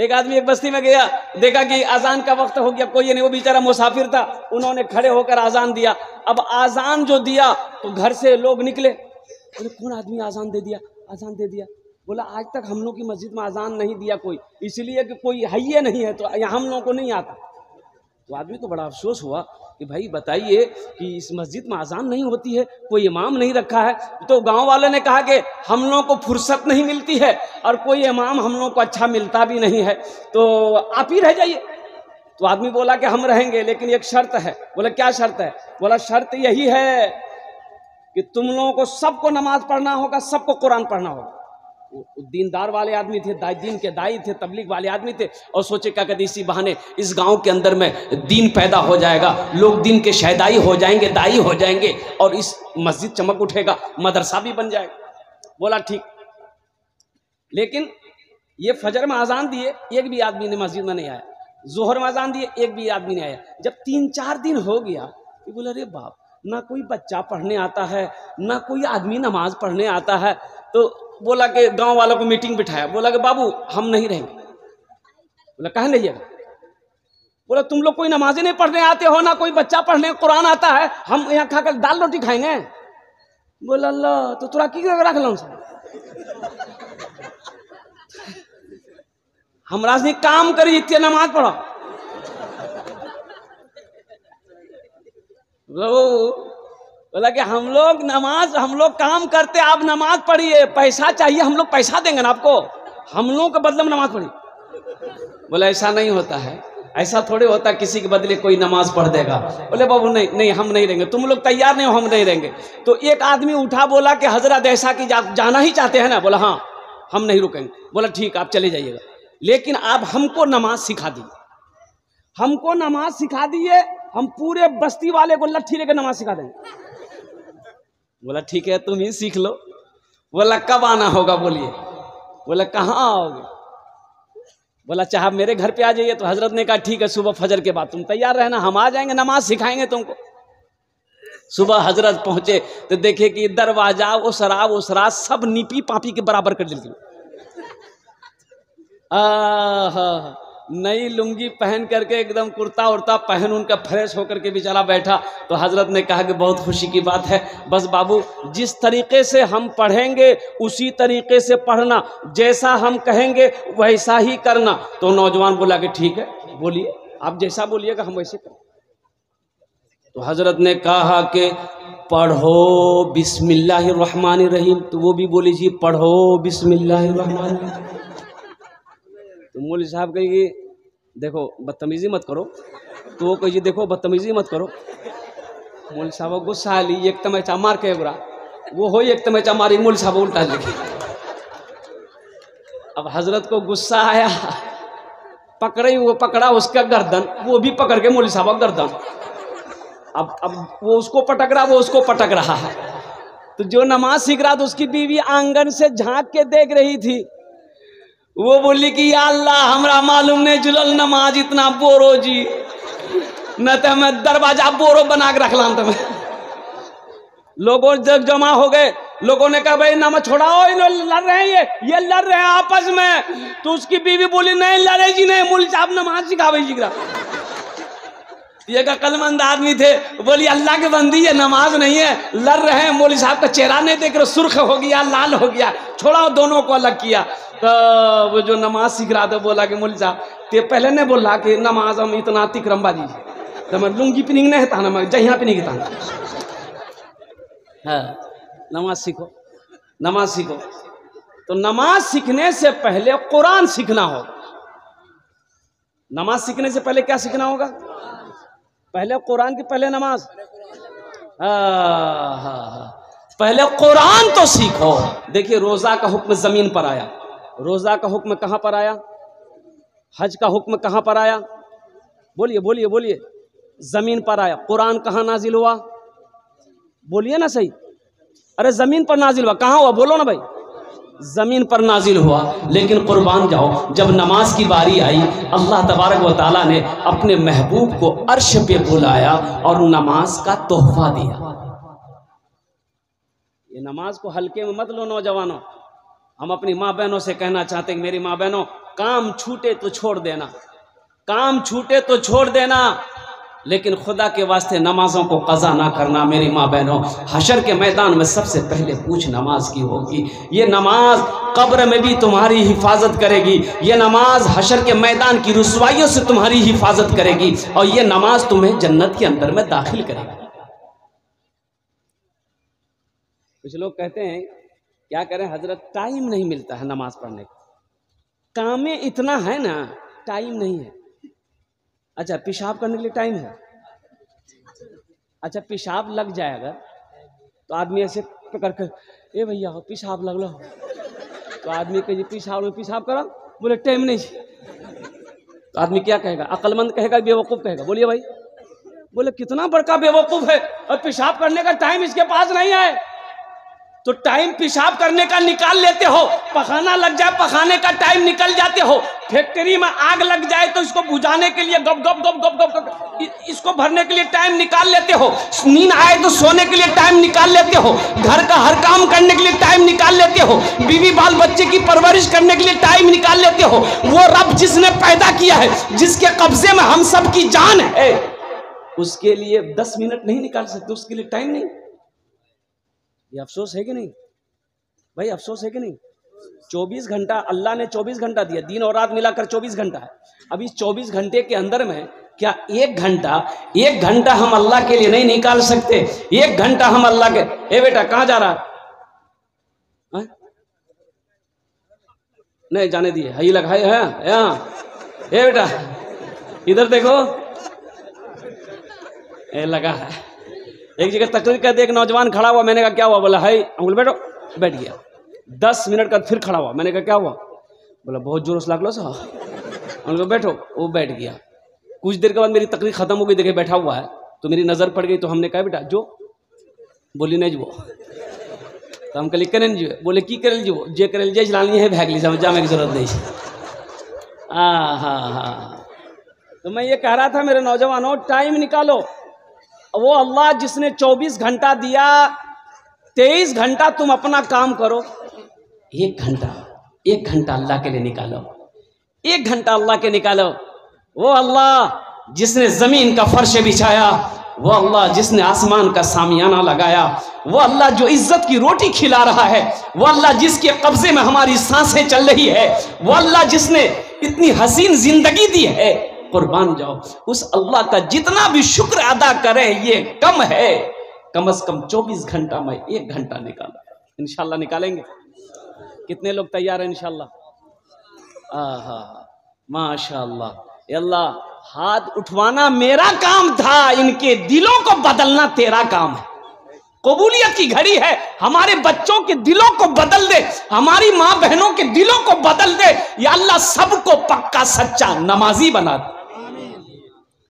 एक आदमी एक बस्ती में गया, देखा कि आजान का वक्त हो गया, कोई नहीं, वो बेचारा मुसाफिर था। उन्होंने खड़े होकर आजान दिया। अब आजान जो दिया तो घर से लोग निकले, बोले कौन आदमी आजान दे दिया, आजान दे दिया। बोला आज तक हम लोग की मस्जिद में आजान नहीं दिया कोई, इसलिए कि कोई है नहीं है, तो हम लोगों को नहीं आता। तो आदमी को बड़ा अफसोस हुआ कि भाई बताइए कि इस मस्जिद में आजान नहीं होती है, कोई इमाम नहीं रखा है। तो गांव वाले ने कहा कि हम लोगों को फुर्सत नहीं मिलती है और कोई इमाम हम लोगों को अच्छा मिलता भी नहीं है, तो आप ही रह जाइए। तो आदमी बोला कि हम रहेंगे, लेकिन एक शर्त है। बोला क्या शर्त है? बोला शर्त यही है कि तुम लोगों को सबको नमाज पढ़ना होगा, सबको कुरान पढ़ना होगा। दीनदार वाले आदमी थे, दीन के दाई थे, तबलीग वाले आदमी थे, और सोचे क्या कहते इसी बहाने इस गांव के अंदर में दीन पैदा हो जाएगा, लोग दीन के शहदाई हो जाएंगे, दाई हो जाएंगे, और इस मस्जिद चमक उठेगा, मदरसा भी बन जाएगा। बोला ठीक। लेकिन ये फजर में आजान दिए, एक भी आदमी ने मस्जिद में नहीं आया। जोहर में आजान दिए, एक भी आदमी नहीं आया। जब 3-4 दिन हो गया, ये बोला अरे बाप, ना कोई बच्चा पढ़ने आता है, ना कोई आदमी नमाज पढ़ने आता है। तो बोला कि गांव वालों को मीटिंग बिठाया, बोला कि बाबू हम नहीं रहेंगे। बोला कहाँ नहीं है? बोला तुम लोग कोई नमाज़ें नहीं पढ़ने आते हो, ना कोई बच्चा पढ़ने कुरान आता है, हम यहाँ खाकर दाल रोटी खाएंगे। बोला अल्लाह, तो तुरा की रख लो, हमरा से काम करी, इतने नमाज पढ़ो। बोला कि हम लोग काम करते, आप नमाज पढ़िए, पैसा चाहिए, हम लोग पैसा देंगे ना आपको, हम लोग के बदले में नमाज पढ़िए। बोला ऐसा नहीं होता है, ऐसा थोड़े होता किसी के बदले कोई नमाज पढ़ देगा। बोले बाबू नहीं हम नहीं रहेंगे, तुम लोग तैयार नहीं हो, हम नहीं रहेंगे। तो एक आदमी उठा, बोला कि हजरत ऐसा कि आप जाना ही चाहते हैं ना? बोला हाँ, हम नहीं रुकेंगे। बोला ठीक, आप चले जाइएगा, लेकिन आप हमको नमाज सिखा दिए, हमको नमाज सिखा दिए, हम पूरे बस्ती वाले को लट्ठी लेकर नमाज सिखा देंगे। बोला ठीक है, तुम ही सीख लो। बोला कब आना होगा बोलिए? बोला कहाँ आओगे? बोला चाहे आप मेरे घर पे आ जाइए। तो हजरत ने कहा ठीक है, सुबह फजर के बाद तुम तैयार रहना, हम आ जाएंगे, नमाज सिखाएंगे तुमको। सुबह हजरत पहुंचे तो देखे कि दरवाजा उसरा सब नीपी पापी के बराबर कर देती। नई लुंगी पहन करके एकदम कुर्ता उर्ता पहन उनका फ्रेश होकर के बेचारा बैठा। तो हजरत ने कहा कि बहुत खुशी की बात है, बस बाबू जिस तरीके से हम पढ़ेंगे उसी तरीके से पढ़ना, जैसा हम कहेंगे वैसा ही करना। तो नौजवान बोला कि ठीक है, बोलिए, आप जैसा बोलिएगा हम वैसे करें। तो हजरत ने कहा कि पढ़ो बिस्मिल्लाहिर्रहमानिर्रहीम। तो वो भी बोली जी पढ़ो बिस्मिल्लाहिर्रहमानिर्रहीम। तो मौलवी साहब कहेंगे देखो बदतमीजी मत करो, तो वो कहिए देखो बदतमीजी मत करो। मौलवी साहब गुस्सा ली, एक तमैचा मार के बुरा वो हो, एक तमैचा मारी, मौलवी साहब उल्टा लिखे। अब हजरत को गुस्सा आया, पकड़ा उसका गर्दन, वो भी पकड़ के मौलवी साहब गर्दन। अब वो उसको पटक रहा, वो उसको पटक रहा है। तो जो नमाज सीख रहा था उसकी बीवी आंगन से झांक के देख रही थी। वो बोली कि या अल्लाह हमरा मालूम नहीं जुलल नमाज इतना बोरो जी, न तो मैं दरवाजा बोरो बना के रख लाम। तुम्हें लोगों जब जमा हो गए, लोगों ने कहा भाई नमाज छोड़ाओ, लड़ रहे हैं, ये लड़ रहे हैं आपस में। तो उसकी बीवी बोली नहीं लड़े जी नहीं, मौलवी साहब नमाज सिखावे जी। ये अक्लमंद आदमी थे, बोली अल्लाह के बंदी है, नमाज नहीं है, लड़ रहे हैं, मौलवी साहब का चेहरा नहीं देख रहे, सुर्ख हो गया, लाल हो गया, छोड़ाओ, दोनों को अलग किया। तो वो जो नमाज सीख रहा था बोला कि मौलवी साहब ते पहले नहीं बोला कि नमाज हम इतना तिक्रमबाजी, तो मैं लुंगी पिनिंग नहीं था ना, मैं जहिया पिनिंग था। हाँ, नमाज सीखो, नमाज सीखो। तो नमाज सीखने से पहले कुरान सीखना होगा। नमाज सीखने से पहले क्या सीखना होगा? पहले कुरान की पहले नमाज। पहले कुरान तो सीखो। देखिए रोजा का हुक्म जमीन पर आया, रोजा का हुक्म कहां पर आया? हज का हुक्म कहां पर आया? बोलिए बोलिए बोलिए। जमीन पर आया। कुरान कहां नाजिल हुआ? बोलिए ना सही। अरे जमीन पर नाजिल हुआ, कहां हुआ? बोलो ना भाई। जमीन पर नाजिल हुआ। लेकिन कुर्बान जाओ, जब नमाज की बारी आई, अल्लाह तबारक व तआला ने अपने महबूब को अर्श पे बुलाया और नमाज का तोहफा दिया। ये नमाज को हल्के में मत लो नौजवानों। हम अपनी माँ बहनों से कहना चाहते हैं कि मेरी माँ बहनों काम छूटे तो छोड़ देना, काम छूटे तो छोड़ देना, लेकिन खुदा के वास्ते नमाजों को कज़ा ना करना। मेरी माँ बहनों, हशर के मैदान में सबसे पहले पूछ नमाज की होगी। ये नमाज कब्र में भी तुम्हारी हिफाजत करेगी, ये नमाज हशर के मैदान की रुसवाइयों से तुम्हारी हिफाजत करेगी, और ये नमाज तुम्हें जन्नत के अंदर में दाखिल करेगी। कुछ लोग कहते हैं क्या करें हजरत, टाइम नहीं मिलता है नमाज पढ़ने का, काम में इतना है ना, टाइम नहीं है। अच्छा, पेशाब करने के लिए टाइम है? अच्छा, पेशाब लग जाए अगर तो आदमी ऐसे पकड़ कर, ए भैया पेशाब लग लो, तो आदमी कहे पेशाब करो, बोले टाइम नहीं, तो आदमी क्या कहेगा? अक्लमंद कहेगा, बेवकूफ़ कहेगा? बोलिए भाई, बोले कितना बड़का बेवकूफ़ है, और पेशाब करने का टाइम इसके पास नहीं है। तो टाइम पेशाब करने का निकाल लेते हो, पखाना लग जाए पखाने का टाइम निकल जाते हो, फैक्ट्री में आग लग जाए तो इसको बुझाने के लिए गप गप गप गप गप गप इसको भरने के लिए टाइम निकाल लेते हो, नींद आए तो सोने के लिए टाइम निकाल लेते हो, घर का हर काम करने के लिए टाइम निकाल लेते हो, बीवी बाल बच्चे की परवरिश करने के लिए टाइम निकाल लेते हो। वो रब जिसने पैदा किया है, जिसके कब्जे में हम सब की जान है, उसके लिए 10 मिनट नहीं निकाल सकते, उसके लिए टाइम नहीं। ये अफसोस है कि नहीं भाई? अफसोस है कि नहीं? 24 घंटा अल्लाह ने 24 घंटा दिया, दिन और रात मिलाकर 24 घंटा है। अब इस 24 घंटे के अंदर में क्या एक घंटा हम अल्लाह के लिए नहीं निकाल सकते? एक घंटा हम अल्लाह के, ए बेटा कहाँ जा रहा है? नहीं जाने दिए, हई लगाए है यहाँ, ए बेटा इधर देखो, ए लगा है। एक जगह तकरीर कहते एक नौजवान खड़ा हुआ, मैंने कहा क्या हुआ? बोला है, अंकुल बैठो, बैठ गया। 10 मिनट का फिर खड़ा हुआ, मैंने कहा क्या हुआ? बोला बहुत जोर से लाग लो सा, अंकुल बैठो, वो बैठ गया। कुछ देर के बाद मेरी तकरीर खत्म हो गई, देखे बैठा हुआ है, तो मेरी नज़र पड़ गई, तो हमने कहा बेटा जो, बोली नहीं जो, तो हम कहली करें जो, बोले की करेल जो, जे करेल जे चलानी है भाग ली, जाने की जरूरत नहीं। हाँ, तो मैं ये कह रहा था मेरे नौजवानों, टाइम निकालो। वो अल्लाह जिसने 24 घंटा दिया, 23 घंटा तुम अपना काम करो, एक घंटा अल्लाह के लिए निकालो, एक घंटा अल्लाह के निकालो। वो अल्लाह जिसने जमीन का फर्श बिछाया, वो अल्लाह जिसने आसमान का सामियाना लगाया, वो अल्लाह जो इज्जत की रोटी खिला रहा है, वो अल्लाह जिसके कब्जे में हमारी सांसें चल रही है, वो अल्लाह जिसने इतनी हसीन जिंदगी दी है, कुर्बान जाओ उस अल्लाह का। जितना भी शुक्र अदा करें ये कम है, कम से कम 24 घंटा में 1 घंटा निकाला, इंशाल्लाह निकालेंगे। कितने लोग तैयार हैं इंशाल्लाह? माशाल्लाह। अल्लाह, हाथ उठवाना मेरा काम था, इनके दिलों को बदलना तेरा काम है। कबूलियत की घड़ी है, हमारे बच्चों के दिलों को बदल दे, हमारी माँ बहनों के दिलों को बदल दे। या अल्लाह सबको पक्का सच्चा नमाजी बना दे।